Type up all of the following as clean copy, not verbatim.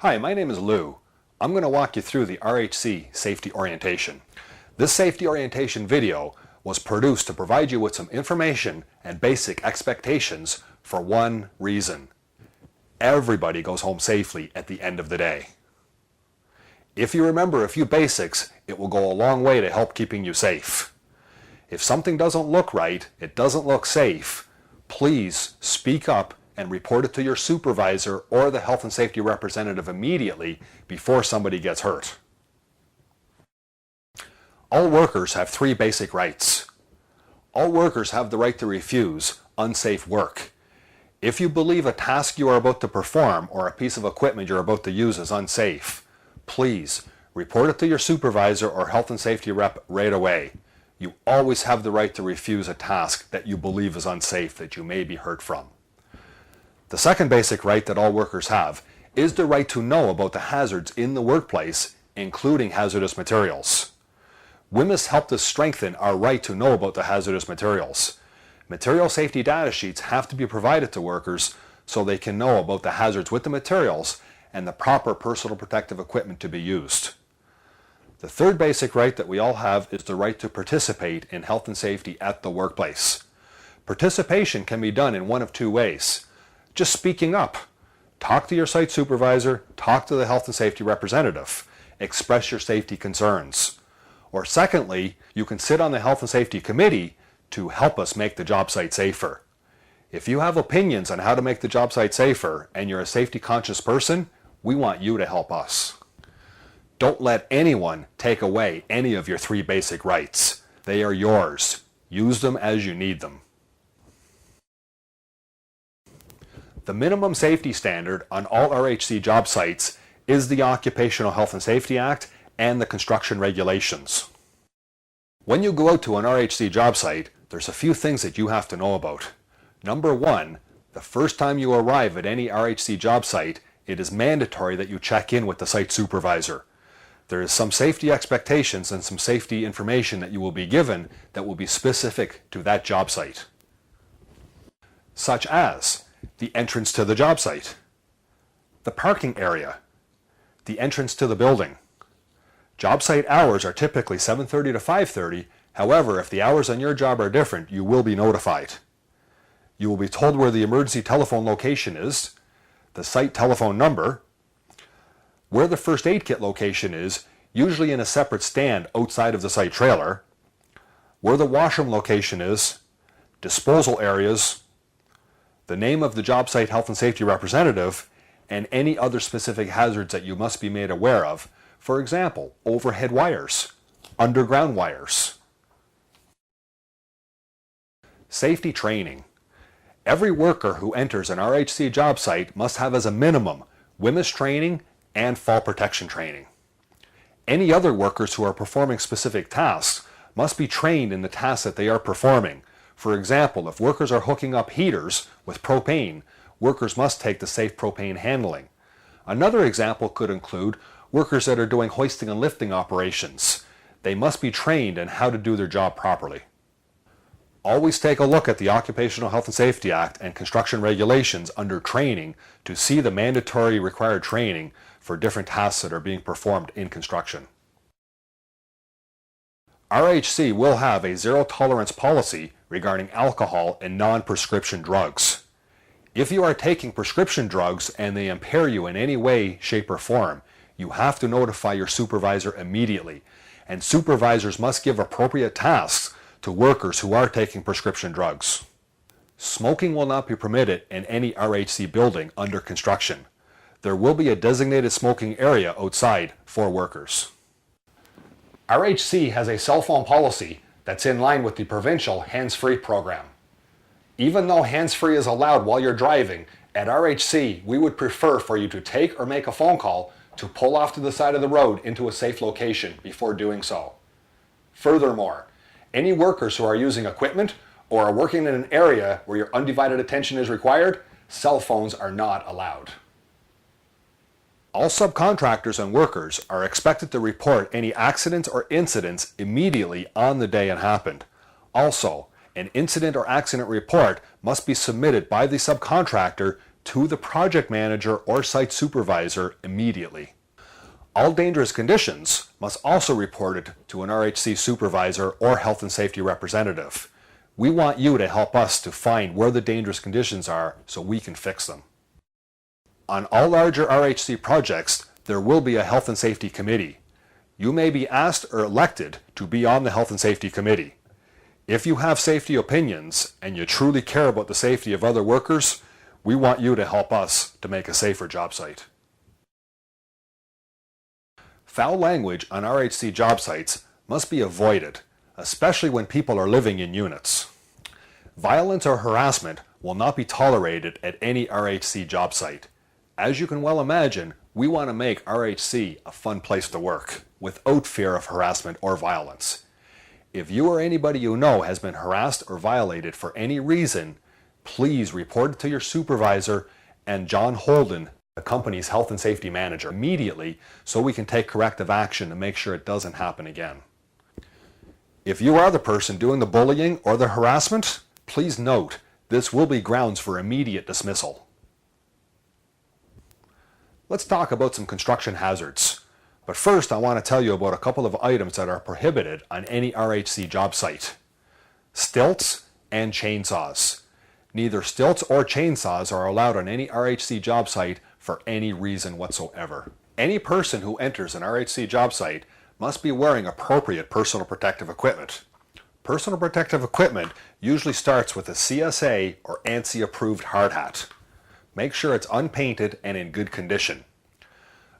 Hi, my name is Lou. I'm going to walk you through the RHC safety orientation. This safety orientation video was produced to provide you with some information and basic expectations for one reason. Everybody goes home safely at the end of the day. If you remember a few basics, it will go a long way to help keeping you safe. If something doesn't look right, it doesn't look safe, please speak up and report it to your supervisor or the health and safety representative immediately before somebody gets hurt. All workers have three basic rights. All workers have the right to refuse unsafe work. If you believe a task you are about to perform or a piece of equipment you're about to use is unsafe, please report it to your supervisor or health and safety rep right away. You always have the right to refuse a task that you believe is unsafe, that you may be hurt from. The second basic right that all workers have is the right to know about the hazards in the workplace, including hazardous materials. WHMIS helped us strengthen our right to know about the hazardous materials. Material safety data sheets have to be provided to workers so they can know about the hazards with the materials and the proper personal protective equipment to be used. The third basic right that we all have is the right to participate in health and safety at the workplace. Participation can be done in one of two ways. Just speaking up. Talk to your site supervisor, talk to the health and safety representative, express your safety concerns. Or secondly, you can sit on the health and safety committee to help us make the job site safer. If you have opinions on how to make the job site safer and you're a safety conscious person, we want you to help us. Don't let anyone take away any of your three basic rights. They are yours. Use them as you need them. The minimum safety standard on all RHC job sites is the Occupational Health and Safety Act and the construction regulations. When you go out to an RHC job site, there's a few things that you have to know about. Number one, the first time you arrive at any RHC job site, it is mandatory that you check in with the site supervisor. There is some safety expectations and some safety information that you will be given that will be specific to that job site. Such as the entrance to the job site, the parking area, the entrance to the building. Job site hours are typically 7:30 to 5:30. However, if the hours on your job are different, you will be notified. You will be told where the emergency telephone location is, the site telephone number, where the first aid kit location is, usually in a separate stand outside of the site trailer, where the washroom location is, disposal areas, the name of the job site health and safety representative, and any other specific hazards that you must be made aware of. For example, overhead wires, underground wires. Safety training. Every worker who enters an RHC job site must have as a minimum WHMIS training and fall protection training. Any other workers who are performing specific tasks must be trained in the tasks that they are performing. For example, if workers are hooking up heaters with propane, workers must take the safe propane handling. Another example could include workers that are doing hoisting and lifting operations. They must be trained in how to do their job properly. Always take a look at the Occupational Health and Safety Act and construction regulations under training to see the mandatory required training for different tasks that are being performed in construction. RHC will have a zero tolerance policy regarding alcohol and non-prescription drugs. If you are taking prescription drugs and they impair you in any way, shape, or form, you have to notify your supervisor immediately, and supervisors must give appropriate tasks to workers who are taking prescription drugs. Smoking will not be permitted in any RHC building under construction. There will be a designated smoking area outside for workers. RHC has a cell phone policy that's in line with the provincial hands-free program. Even though hands-free is allowed while you're driving, at RHC we would prefer for you to take or make a phone call to pull off to the side of the road into a safe location before doing so. Furthermore, any workers who are using equipment or are working in an area where your undivided attention is required, cell phones are not allowed. All subcontractors and workers are expected to report any accidents or incidents immediately on the day it happened. Also, an incident or accident report must be submitted by the subcontractor to the project manager or site supervisor immediately. All dangerous conditions must also be reported to an RHC supervisor or health and safety representative. We want you to help us to find where the dangerous conditions are so we can fix them. On all larger RHC projects, there will be a health and safety committee. You may be asked or elected to be on the health and safety committee. If you have safety opinions and you truly care about the safety of other workers, we want you to help us to make a safer job site. Foul language on RHC job sites must be avoided, especially when people are living in units. Violence or harassment will not be tolerated at any RHC job site. As you can well imagine, we want to make RHC a fun place to work, without fear of harassment or violence. If you or anybody you know has been harassed or violated for any reason, please report it to your supervisor and John Holden, the company's health and safety manager, immediately so we can take corrective action to make sure it doesn't happen again. If you are the person doing the bullying or the harassment, please note this will be grounds for immediate dismissal. Let's talk about some construction hazards. But first I want to tell you about a couple of items that are prohibited on any RHC job site. Stilts and chainsaws. Neither stilts or chainsaws are allowed on any RHC job site for any reason whatsoever. Any person who enters an RHC job site must be wearing appropriate personal protective equipment. Personal protective equipment usually starts with a CSA or ANSI approved hard hat. Make sure it's unpainted and in good condition.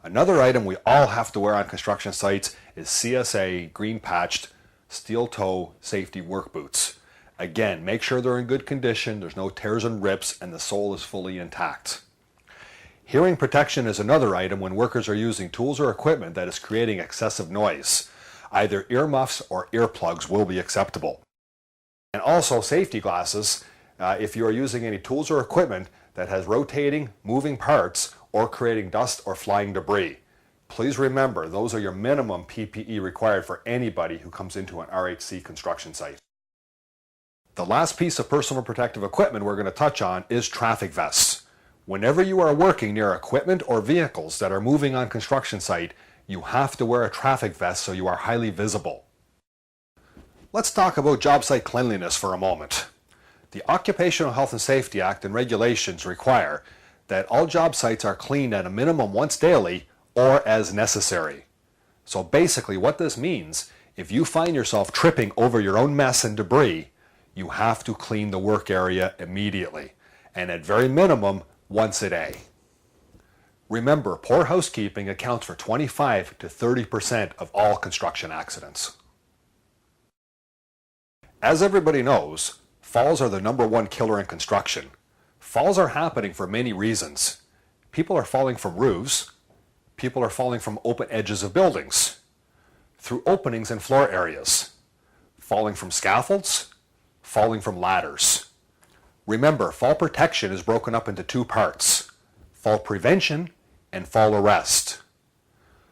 Another item we all have to wear on construction sites is CSA green patched steel toe safety work boots. Again, make sure they're in good condition, there's no tears and rips, and the sole is fully intact. Hearing protection is another item when workers are using tools or equipment that is creating excessive noise. Either earmuffs or earplugs will be acceptable. And also safety glasses if you are using any tools or equipment that has rotating, moving parts or creating dust or flying debris. Please remember, those are your minimum PPE required for anybody who comes into an RHC construction site. The last piece of personal protective equipment we're going to touch on is traffic vests. Whenever you are working near equipment or vehicles that are moving on construction site, you have to wear a traffic vest so you are highly visible. Let's talk about job site cleanliness for a moment. The Occupational Health and Safety Act and regulations require that all job sites are cleaned at a minimum once daily or as necessary. So basically what this means, if you find yourself tripping over your own mess and debris, you have to clean the work area immediately, and at very minimum, once a day. Remember, poor housekeeping accounts for 25 to 30% of all construction accidents. As everybody knows, falls are the #1 killer in construction. Falls are happening for many reasons. People are falling from roofs. People are falling from open edges of buildings, through openings in floor areas, falling from scaffolds, falling from ladders. Remember, fall protection is broken up into two parts: fall prevention and fall arrest.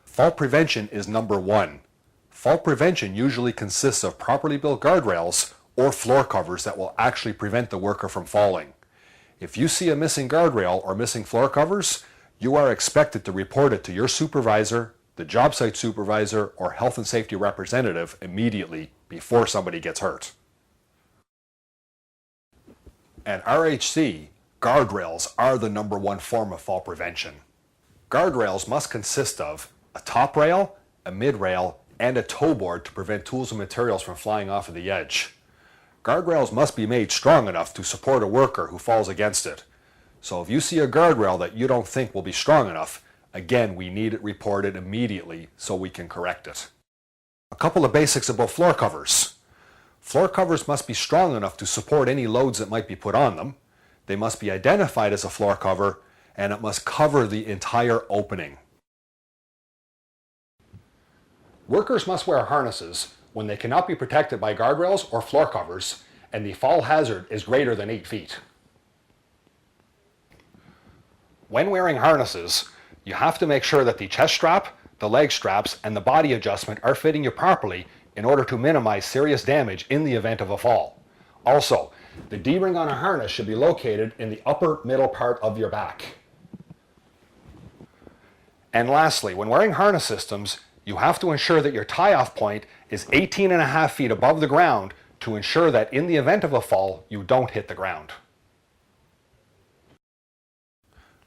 Fall prevention is #1. Fall prevention usually consists of properly built guardrails or floor covers that will actually prevent the worker from falling. If you see a missing guardrail or missing floor covers, you are expected to report it to your supervisor, the job site supervisor, or health and safety representative immediately before somebody gets hurt. At RHC, guardrails are the #1 form of fall prevention. Guardrails must consist of a top rail, a mid rail, and a toe board to prevent tools and materials from flying off of the edge. Guardrails must be made strong enough to support a worker who falls against it. So if you see a guardrail that you don't think will be strong enough, again, we need it reported immediately so we can correct it. A couple of basics about floor covers. Floor covers must be strong enough to support any loads that might be put on them. They must be identified as a floor cover, and it must cover the entire opening. Workers must wear harnesses when they cannot be protected by guardrails or floor covers, and the fall hazard is greater than 8 feet. When wearing harnesses, you have to make sure that the chest strap, the leg straps, and the body adjustment are fitting you properly in order to minimize serious damage in the event of a fall. Also, The D-ring on a harness should be located in the upper middle part of your back. And lastly, when wearing harness systems, you have to ensure that your tie-off point is 18.5 feet above the ground to ensure that in the event of a fall, you don't hit the ground.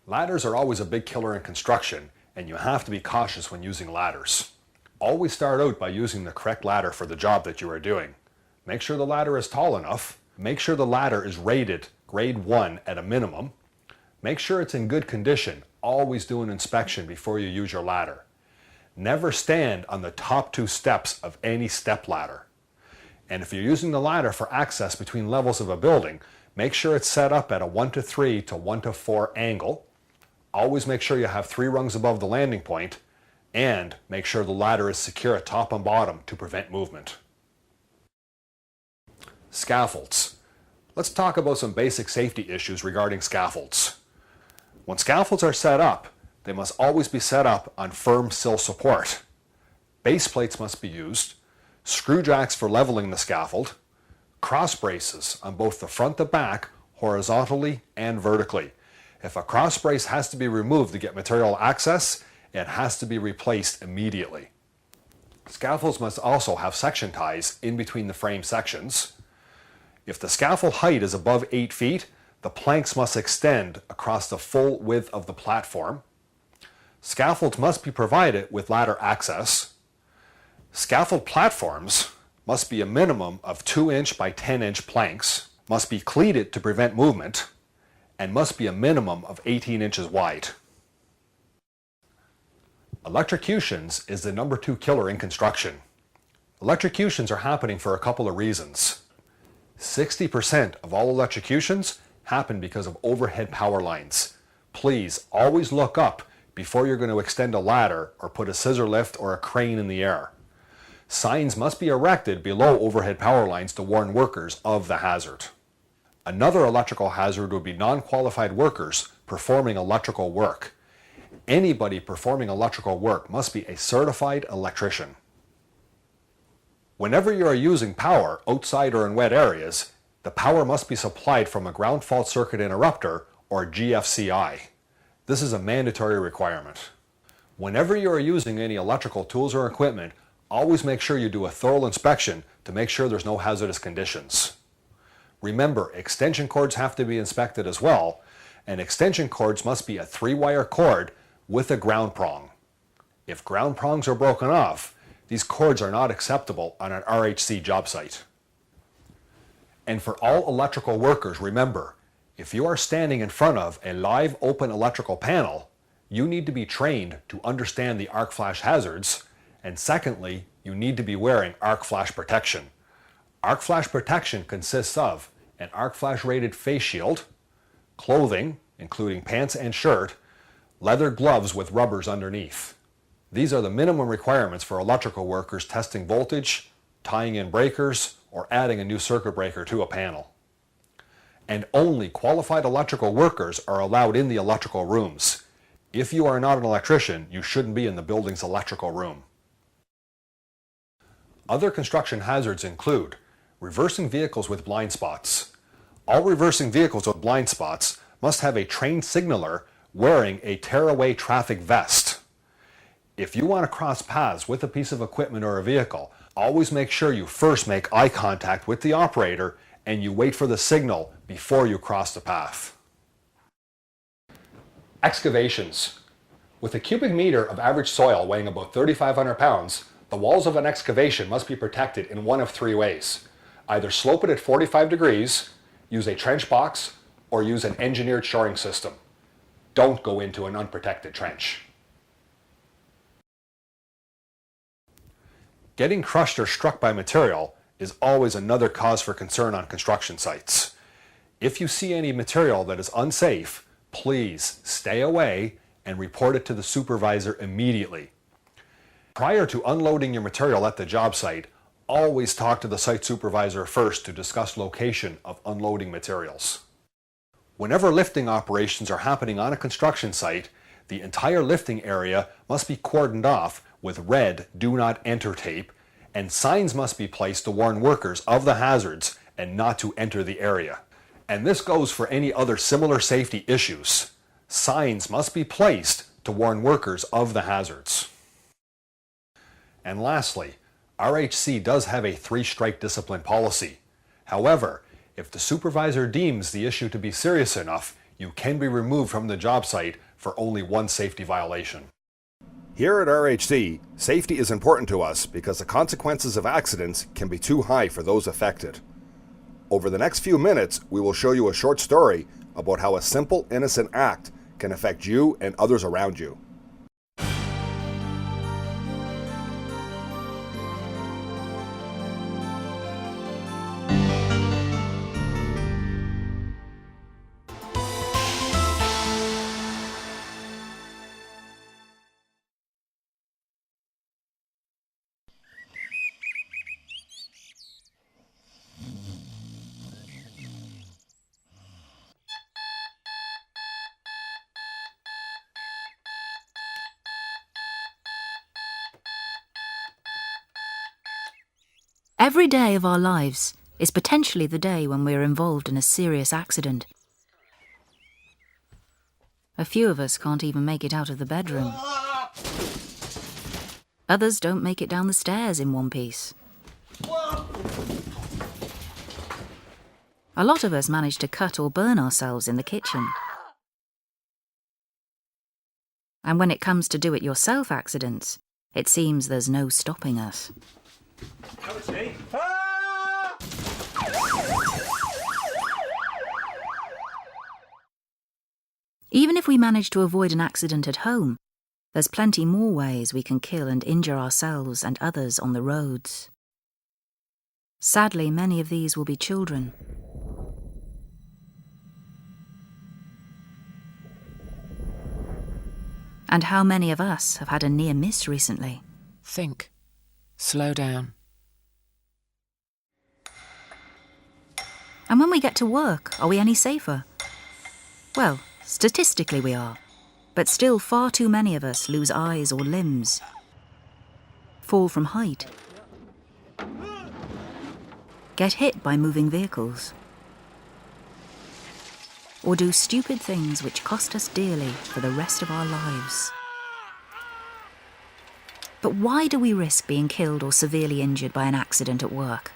Ladders are always a big killer in construction, and you have to be cautious when using ladders. Always start out by using the correct ladder for the job that you are doing. Make sure the ladder is tall enough. Make sure the ladder is rated grade 1 at a minimum. Make sure it's in good condition. Always do an inspection before you use your ladder. Never stand on the top 2 steps of any step ladder. And if you're using the ladder for access between levels of a building, make sure it's set up at a 1:3 to 1:4 angle. Always make sure you have 3 rungs above the landing point, and make sure the ladder is secure at top and bottom to prevent movement. Scaffolds. Let's talk about some basic safety issues regarding scaffolds. When scaffolds are set up, they must always be set up on firm sill support. Base plates must be used, screw jacks for leveling the scaffold, cross braces on both the front and back, horizontally and vertically. If a cross brace has to be removed to get material access, it has to be replaced immediately. Scaffolds must also have section ties in between the frame sections. If the scaffold height is above 8 feet, the planks must extend across the full width of the platform. Scaffolds must be provided with ladder access. Scaffold platforms must be a minimum of 2-inch by 10-inch planks, must be cleated to prevent movement, and must be a minimum of 18 inches wide. Electrocutions is the number 2 killer in construction. Electrocutions are happening for a couple of reasons. 60% of all electrocutions happen because of overhead power lines. Please always look up before you're going to extend a ladder or put a scissor lift or a crane in the air. Signs must be erected below overhead power lines to warn workers of the hazard. Another electrical hazard would be non-qualified workers performing electrical work. Anybody performing electrical work must be a certified electrician. Whenever you are using power outside or in wet areas, the power must be supplied from a ground fault circuit interrupter or GFCI. This is a mandatory requirement. Whenever you are using any electrical tools or equipment, always make sure you do a thorough inspection to make sure there's no hazardous conditions. Remember, extension cords have to be inspected as well, and extension cords must be a 3-wire cord with a ground prong. If ground prongs are broken off, these cords are not acceptable on an RHC job site. And for all electrical workers, remember, if you are standing in front of a live open electrical panel, you need to be trained to understand the arc flash hazards, and secondly, you need to be wearing arc flash protection. Arc flash protection consists of an arc flash rated face shield, clothing, including pants and shirt, leather gloves with rubbers underneath. These are the minimum requirements for electrical workers testing voltage, tying in breakers, or adding a new circuit breaker to a panel. And only qualified electrical workers are allowed in the electrical rooms. If you are not an electrician, you shouldn't be in the building's electrical room. Other construction hazards include reversing vehicles with blind spots. All reversing vehicles with blind spots must have a trained signaler wearing a tearaway traffic vest. If you want to cross paths with a piece of equipment or a vehicle, always make sure you first make eye contact with the operator and you wait for the signal before you cross the path. Excavations. With a cubic meter of average soil weighing about 3,500 pounds, the walls of an excavation must be protected in one of 3 ways. Either slope it at 45 degrees, use a trench box, or use an engineered shoring system. Don't go into an unprotected trench. Getting crushed or struck by material is always another cause for concern on construction sites. If you see any material that is unsafe, please stay away and report it to the supervisor immediately. Prior to unloading your material at the job site, always talk to the site supervisor first to discuss location of unloading materials. Whenever lifting operations are happening on a construction site, the entire lifting area must be cordoned off with red "Do Not Enter" tape, and signs must be placed to warn workers of the hazards and not to enter the area. And this goes for any other similar safety issues. Signs must be placed to warn workers of the hazards. And lastly, RHC does have a 3-strike discipline policy. However, if the supervisor deems the issue to be serious enough, you can be removed from the job site for only 1 safety violation. Here at RHC, safety is important to us because the consequences of accidents can be too high for those affected. Over the next few minutes, we will show you a short story about how a simple, innocent act can affect you and others around you. Every day of our lives is potentially the day when we are involved in a serious accident. A few of us can't even make it out of the bedroom. Others don't make it down the stairs in one piece. A lot of us manage to cut or burn ourselves in the kitchen. And when it comes to do-it-yourself accidents, it seems there's no stopping us. Even if we manage to avoid an accident at home, there's plenty more ways we can kill and injure ourselves and others on the roads. Sadly, many of these will be children. And how many of us have had a near miss recently? Think. Slow down. And when we get to work, are we any safer? Well, statistically we are, but still far too many of us lose eyes or limbs, fall from height, get hit by moving vehicles, or do stupid things which cost us dearly for the rest of our lives. But why do we risk being killed or severely injured by an accident at work?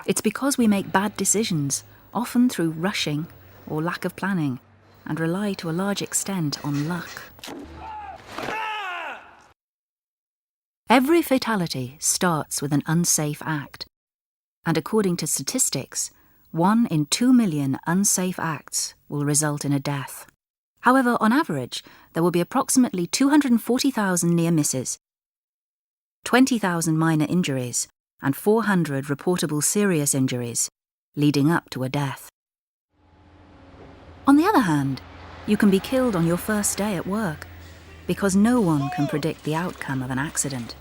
It's because we make bad decisions, often through rushing or lack of planning, and rely to a large extent on luck. Every fatality starts with an unsafe act, and according to statistics, 1 in 2 million unsafe acts will result in a death. However, on average, there will be approximately 240,000 near misses, 20,000 minor injuries, and 400 reportable serious injuries, leading up to a death. On the other hand, you can be killed on your first day at work, because no one can predict the outcome of an accident.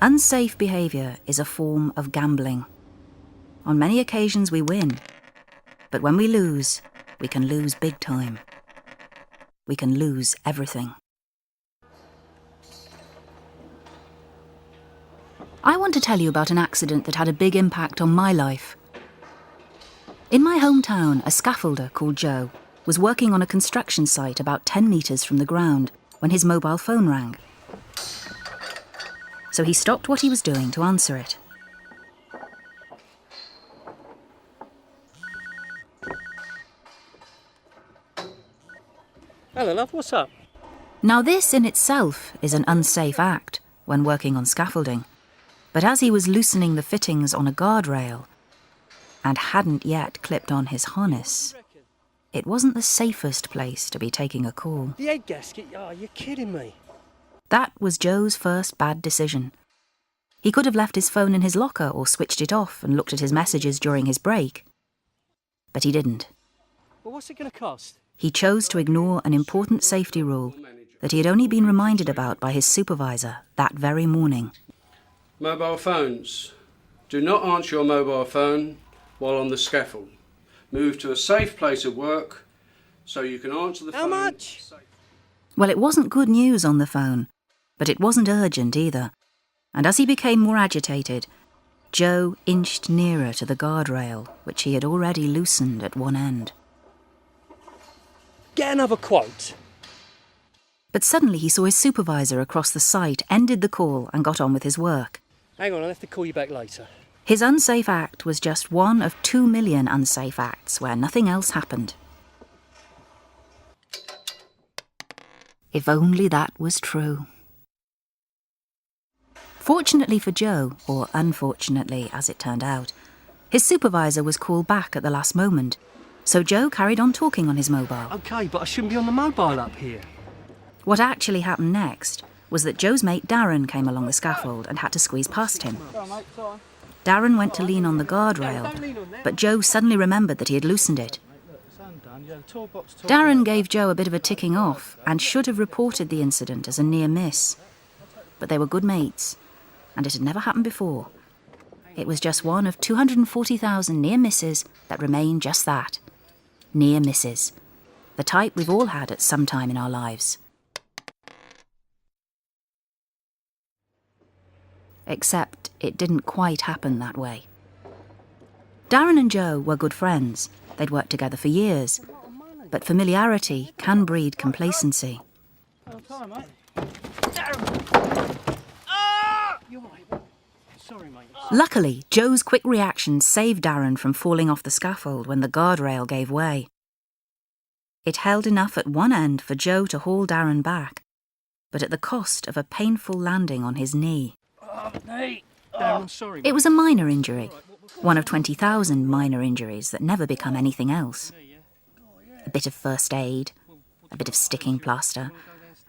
Unsafe behaviour is a form of gambling. On many occasions we win, but when we lose, we can lose big time. We can lose everything. I want to tell you about an accident that had a big impact on my life. In my hometown, a scaffolder called Joe was working on a construction site about 10 metres from the ground when his mobile phone rang. So he stopped what he was doing to answer it. Hello, love, what's up? Now this in itself is an unsafe act when working on scaffolding. But as he was loosening the fittings on a guardrail and hadn't yet clipped on his harness, it wasn't the safest place to be taking a call. The egg gasket? Oh, you're kidding me. That was Joe's first bad decision. He could have left his phone in his locker or switched it off and looked at his messages during his break. But he didn't. Well, what's it going to cost? He chose to ignore an important safety rule that he had only been reminded about by his supervisor that very morning. Mobile phones. Do not answer your mobile phone while on the scaffold. Move to a safe place of work so you can answer the phone. How much? Well, it wasn't good news on the phone, but it wasn't urgent either. And as he became more agitated, Joe inched nearer to the guardrail, which he had already loosened at one end. Get another quote. But suddenly he saw his supervisor across the site, ended the call and got on with his work. Hang on, I'll have to call you back later. His unsafe act was just one of 2 million unsafe acts where nothing else happened. If only that was true. Fortunately for Joe, or unfortunately as it turned out, his supervisor was called back at the last moment, so Joe carried on talking on his mobile. OK, but I shouldn't be on the mobile up here. What actually happened next was that Joe's mate Darren came along the scaffold and had to squeeze past him. Darren went to lean on the guardrail, but Joe suddenly remembered that he had loosened it. Darren gave Joe a bit of a ticking off and should have reported the incident as a near miss. But they were good mates, and it had never happened before. It was just one of 240,000 near misses that remain just that. Near misses. The type we've all had at some time in our lives. Except it didn't quite happen that way. Darren and Joe were good friends. They'd worked together for years. But familiarity can breed complacency. Sorry, mate. Luckily, Joe's quick reaction saved Darren from falling off the scaffold when the guardrail gave way. It held enough at one end for Joe to haul Darren back, but at the cost of a painful landing on his knee. Darren, I'm sorry. It was a minor injury, one of 20,000 minor injuries that never become anything else. A bit of first aid, a bit of sticking plaster,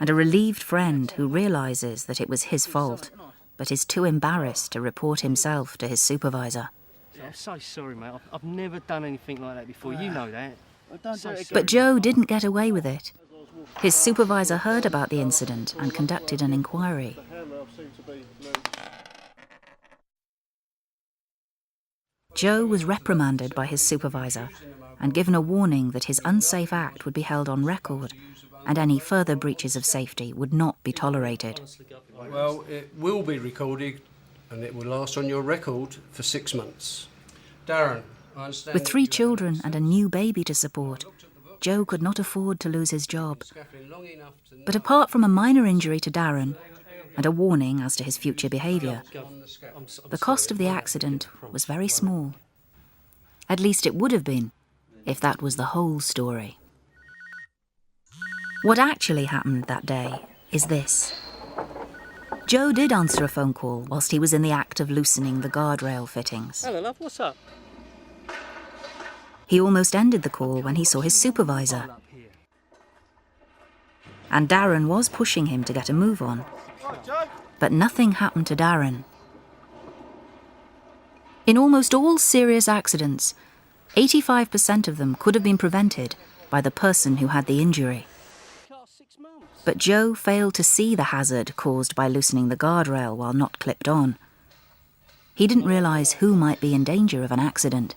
and a relieved friend who realises that it was his fault, but is too embarrassed to report himself to his supervisor. I'm so sorry, mate. I've never done anything like that before. You know that. But Joe didn't get away with it. His supervisor heard about the incident and conducted an inquiry. Joe was reprimanded by his supervisor and given a warning that his unsafe act would be held on record and any further breaches of safety would not be tolerated. Well, it will be recorded and it will last on your record for 6 months. Darren, I understand... With 3 children and a new baby to support, Joe could not afford to lose his job. But apart from a minor injury to Darren and a warning as to his future behaviour, the cost of the accident was very small. At least it would have been, if that was the whole story. What actually happened that day is this. Joe did answer a phone call whilst he was in the act of loosening the guardrail fittings. Hello, love. What's up? He almost ended the call when he saw his supervisor. And Darren was pushing him to get a move on. But nothing happened to Darren. In almost all serious accidents, 85% of them could have been prevented by the person who had the injury. But Joe failed to see the hazard caused by loosening the guardrail while not clipped on. He didn't realise who might be in danger of an accident.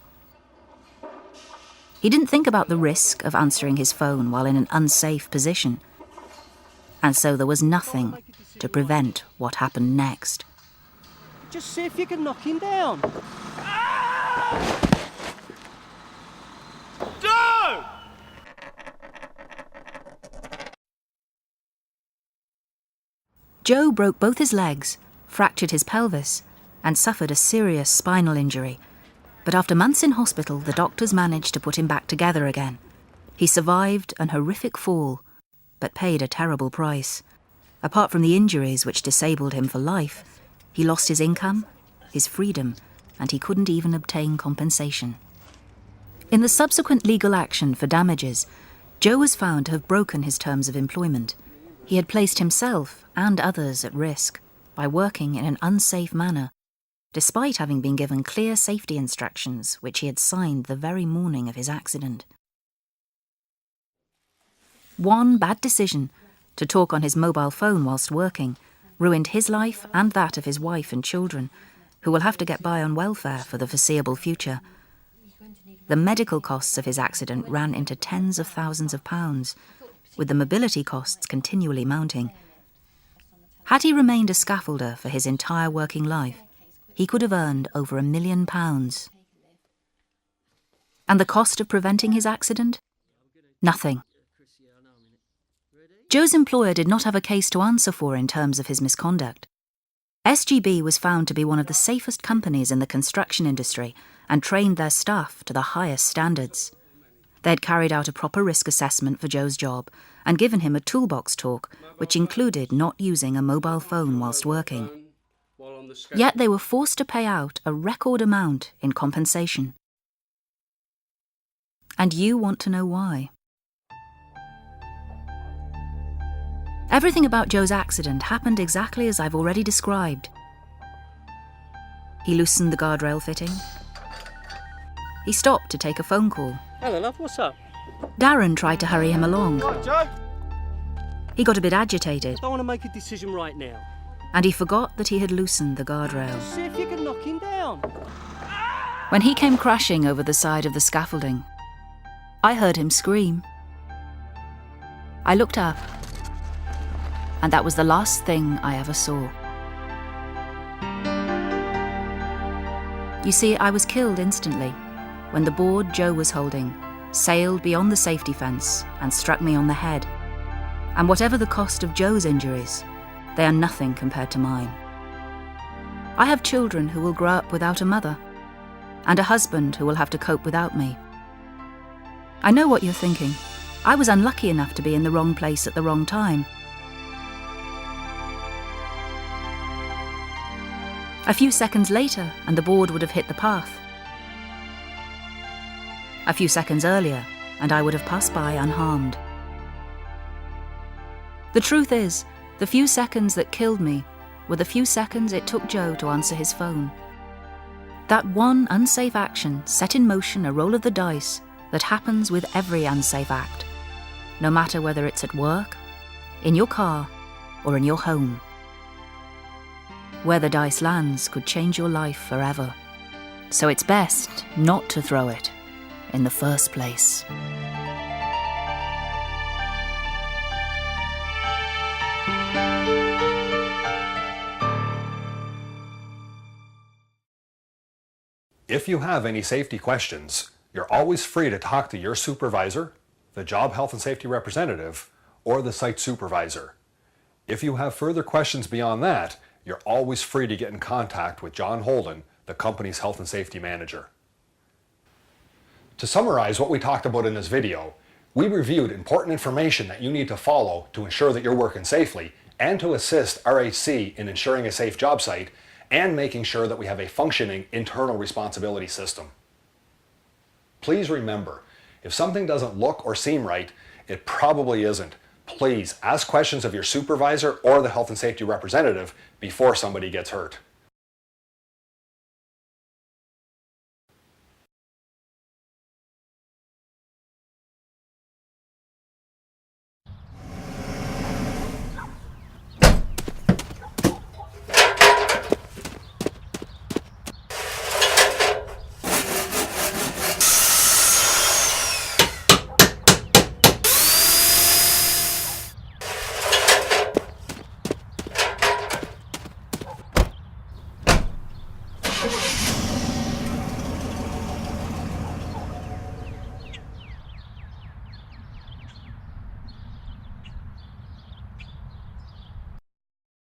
He didn't think about the risk of answering his phone while in an unsafe position. And so there was nothing to prevent what happened next. Just see if you can knock him down. Joe! Joe broke both his legs, fractured his pelvis, and suffered a serious spinal injury. But after months in hospital, the doctors managed to put him back together again. He survived an horrific fall, but paid a terrible price. Apart from the injuries which disabled him for life, he lost his income, his freedom, and he couldn't even obtain compensation. In the subsequent legal action for damages, Joe was found to have broken his terms of employment. He had placed himself and others at risk by working in an unsafe manner, despite having been given clear safety instructions which he had signed the very morning of his accident. One bad decision, to talk on his mobile phone whilst working, ruined his life and that of his wife and children, who will have to get by on welfare for the foreseeable future. The medical costs of his accident ran into tens of thousands of pounds, with the mobility costs continually mounting. Had he remained a scaffolder for his entire working life, he could have earned over £1 million. And the cost of preventing his accident? Nothing. Joe's employer did not have a case to answer for in terms of his misconduct. SGB was found to be one of the safest companies in the construction industry and trained their staff to the highest standards. They had carried out a proper risk assessment for Joe's job and given him a toolbox talk which included not using a mobile phone whilst working. Yet they were forced to pay out a record amount in compensation. And you want to know why? Everything about Joe's accident happened exactly as I've already described. He loosened the guardrail fitting. He stopped to take a phone call. Hello, love, what's up? Darren tried to hurry him along. Right, Joe? He got a bit agitated, I don't want to make a decision right now. and he forgot that he had loosened the guardrail. See if you can knock him down. When he came crashing over the side of the scaffolding, I heard him scream. I looked up, and that was the last thing I ever saw. You see, I was killed instantly when the board Joe was holding sailed beyond the safety fence and struck me on the head. And whatever the cost of Joe's injuries, they are nothing compared to mine. I have children who will grow up without a mother, and a husband who will have to cope without me. I know what you're thinking. I was unlucky enough to be in the wrong place at the wrong time. A few seconds later, and the board would have hit the path. A few seconds earlier, and I would have passed by unharmed. The truth is, the few seconds that killed me were the few seconds it took Joe to answer his phone. That one unsafe action set in motion a roll of the dice that happens with every unsafe act, no matter whether it's at work, in your car, or in your home. Where the dice lands could change your life forever. So it's best not to throw it in the first place. If you have any safety questions, you're always free to talk to your supervisor, the job health and safety representative, or the site supervisor. If you have further questions beyond that, you're always free to get in contact with John Holden, the company's health and safety manager. To summarize what we talked about in this video, we reviewed important information that you need to follow to ensure that you're working safely and to assist RHC in ensuring a safe job site and making sure that we have a functioning internal responsibility system. Please remember, if something doesn't look or seem right, it probably isn't. Please ask questions of your supervisor or the health and safety representative before somebody gets hurt.